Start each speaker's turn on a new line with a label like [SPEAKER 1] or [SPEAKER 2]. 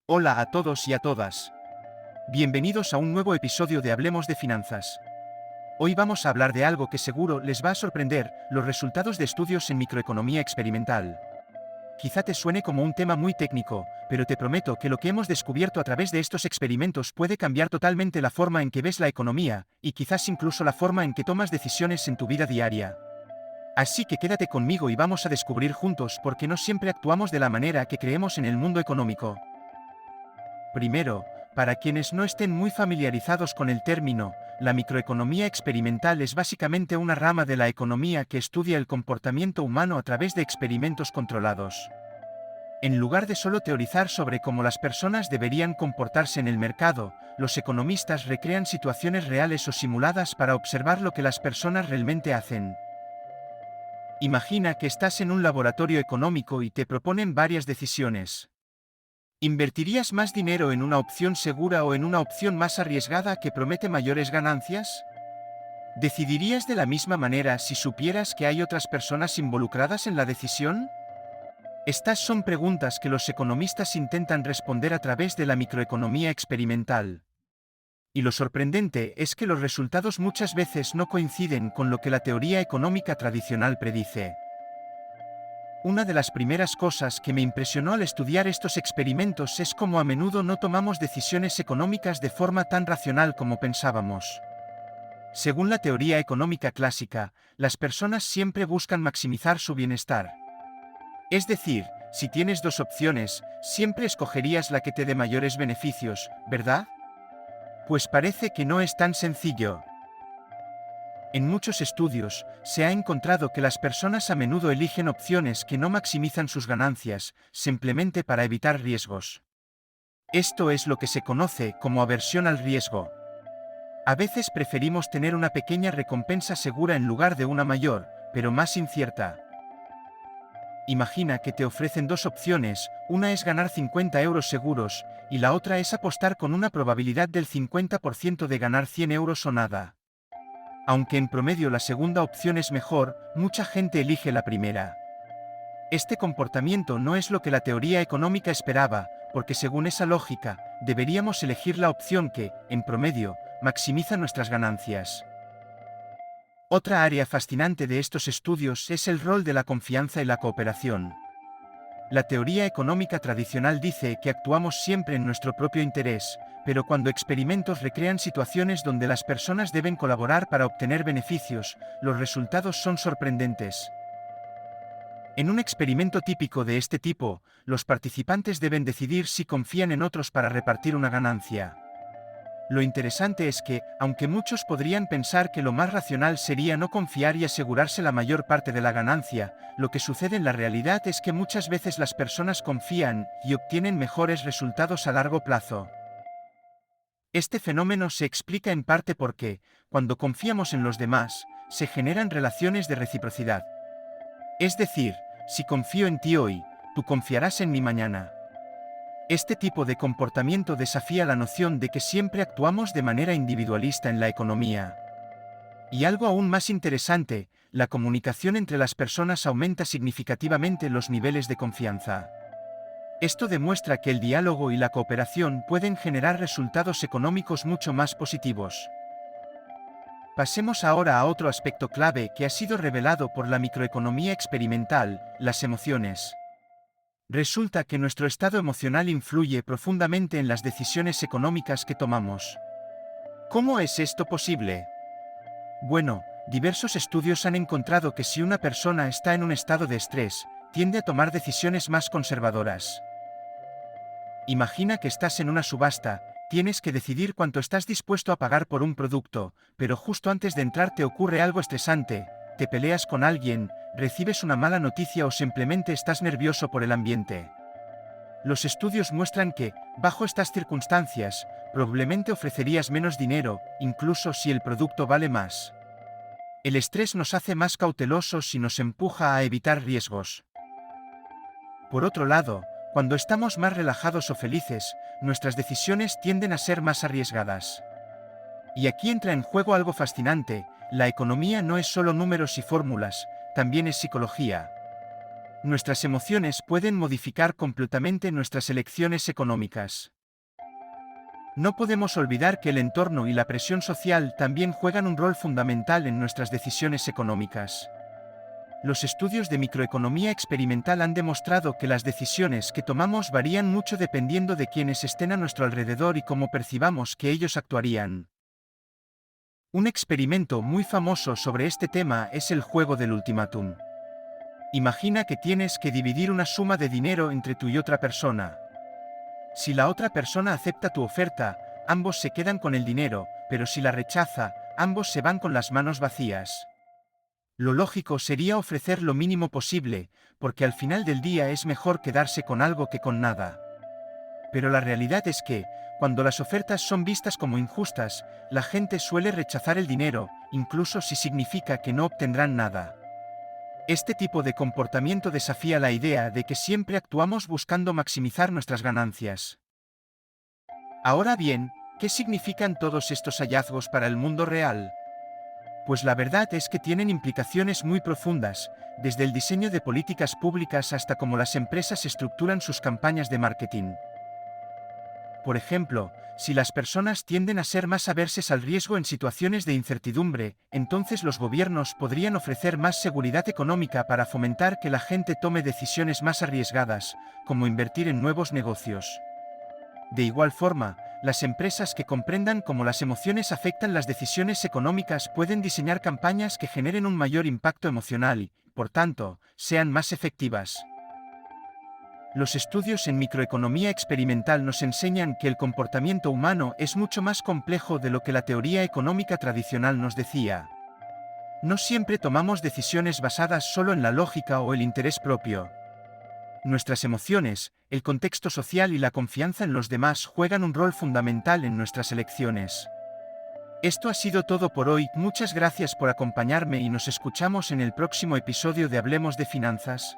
[SPEAKER 1] Hola a todos y a todas. Bienvenidos a un nuevo episodio de Hablemos de Finanzas. Hoy vamos a hablar de algo que seguro les va a sorprender, los resultados de estudios en microeconomía experimental. Quizá te suene como un tema muy técnico, pero te prometo que lo que hemos descubierto a través de estos experimentos puede cambiar totalmente la forma en que ves la economía, y quizás incluso la forma en que tomas decisiones en tu vida diaria. Así que quédate conmigo y vamos a descubrir juntos por qué no siempre actuamos de la manera que creemos en el mundo económico. Primero, para quienes no estén muy familiarizados con el término, la microeconomía experimental es básicamente una rama de la economía que estudia el comportamiento humano a través de experimentos controlados. En lugar de solo teorizar sobre cómo las personas deberían comportarse en el mercado, los economistas recrean situaciones reales o simuladas para observar lo que las personas realmente hacen. Imagina que estás en un laboratorio económico y te proponen varias decisiones. ¿Invertirías más dinero en una opción segura o en una opción más arriesgada que promete mayores ganancias? ¿Decidirías de la misma manera si supieras que hay otras personas involucradas en la decisión? Estas son preguntas que los economistas intentan responder a través de la microeconomía experimental. Y lo sorprendente es que los resultados muchas veces no coinciden con lo que la teoría económica tradicional predice. Una de las primeras cosas que me impresionó al estudiar estos experimentos es cómo a menudo no tomamos decisiones económicas de forma tan racional como pensábamos. Según la teoría económica clásica, las personas siempre buscan maximizar su bienestar. Es decir, si tienes dos opciones, siempre escogerías la que te dé mayores beneficios, ¿verdad? Pues parece que no es tan sencillo. En muchos estudios, se ha encontrado que las personas a menudo eligen opciones que no maximizan sus ganancias, simplemente para evitar riesgos. Esto es lo que se conoce como aversión al riesgo. A veces preferimos tener una pequeña recompensa segura en lugar de una mayor, pero más incierta. Imagina que te ofrecen dos opciones, una es ganar 50 euros seguros, y la otra es apostar con una probabilidad del 50% de ganar 100 euros o nada. Aunque en promedio la segunda opción es mejor, mucha gente elige la primera. Este comportamiento no es lo que la teoría económica esperaba, porque según esa lógica, deberíamos elegir la opción que, en promedio, maximiza nuestras ganancias. Otra área fascinante de estos estudios es el rol de la confianza y la cooperación. La teoría económica tradicional dice que actuamos siempre en nuestro propio interés, pero cuando experimentos recrean situaciones donde las personas deben colaborar para obtener beneficios, los resultados son sorprendentes. En un experimento típico de este tipo, los participantes deben decidir si confían en otros para repartir una ganancia. Lo interesante es que, aunque muchos podrían pensar que lo más racional sería no confiar y asegurarse la mayor parte de la ganancia, lo que sucede en la realidad es que muchas veces las personas confían y obtienen mejores resultados a largo plazo. Este fenómeno se explica en parte porque, cuando confiamos en los demás, se generan relaciones de reciprocidad. Es decir, si confío en ti hoy, tú confiarás en mí mañana. Este tipo de comportamiento desafía la noción de que siempre actuamos de manera individualista en la economía. Y algo aún más interesante, la comunicación entre las personas aumenta significativamente los niveles de confianza. Esto demuestra que el diálogo y la cooperación pueden generar resultados económicos mucho más positivos. Pasemos ahora a otro aspecto clave que ha sido revelado por la microeconomía experimental, las emociones. Resulta que nuestro estado emocional influye profundamente en las decisiones económicas que tomamos. ¿Cómo es esto posible? Bueno, diversos estudios han encontrado que si una persona está en un estado de estrés, tiende a tomar decisiones más conservadoras. Imagina que estás en una subasta, tienes que decidir cuánto estás dispuesto a pagar por un producto, pero justo antes de entrar te ocurre algo estresante, te peleas con alguien, recibes una mala noticia o simplemente estás nervioso por el ambiente. Los estudios muestran que, bajo estas circunstancias, probablemente ofrecerías menos dinero, incluso si el producto vale más. El estrés nos hace más cautelosos y nos empuja a evitar riesgos. Por otro lado, cuando estamos más relajados o felices, nuestras decisiones tienden a ser más arriesgadas. Y aquí entra en juego algo fascinante, la economía no es solo números y fórmulas, también es psicología. Nuestras emociones pueden modificar completamente nuestras elecciones económicas. No podemos olvidar que el entorno y la presión social también juegan un rol fundamental en nuestras decisiones económicas. Los estudios de microeconomía experimental han demostrado que las decisiones que tomamos varían mucho dependiendo de quienes estén a nuestro alrededor y cómo percibamos que ellos actuarían. Un experimento muy famoso sobre este tema es el juego del ultimátum. Imagina que tienes que dividir una suma de dinero entre tú y otra persona. Si la otra persona acepta tu oferta, ambos se quedan con el dinero, pero si la rechaza, ambos se van con las manos vacías. Lo lógico sería ofrecer lo mínimo posible, porque al final del día es mejor quedarse con algo que con nada. Pero la realidad es que, cuando las ofertas son vistas como injustas, la gente suele rechazar el dinero, incluso si significa que no obtendrán nada. Este tipo de comportamiento desafía la idea de que siempre actuamos buscando maximizar nuestras ganancias. Ahora bien, ¿qué significan todos estos hallazgos para el mundo real? Pues la verdad es que tienen implicaciones muy profundas, desde el diseño de políticas públicas hasta cómo las empresas estructuran sus campañas de marketing. Por ejemplo, si las personas tienden a ser más averses al riesgo en situaciones de incertidumbre, entonces los gobiernos podrían ofrecer más seguridad económica para fomentar que la gente tome decisiones más arriesgadas, como invertir en nuevos negocios. De igual forma, las empresas que comprendan cómo las emociones afectan las decisiones económicas pueden diseñar campañas que generen un mayor impacto emocional y, por tanto, sean más efectivas. Los estudios en microeconomía experimental nos enseñan que el comportamiento humano es mucho más complejo de lo que la teoría económica tradicional nos decía. No siempre tomamos decisiones basadas solo en la lógica o el interés propio. Nuestras emociones, el contexto social y la confianza en los demás juegan un rol fundamental en nuestras elecciones. Esto ha sido todo por hoy, muchas gracias por acompañarme y nos escuchamos en el próximo episodio de Hablemos de Finanzas.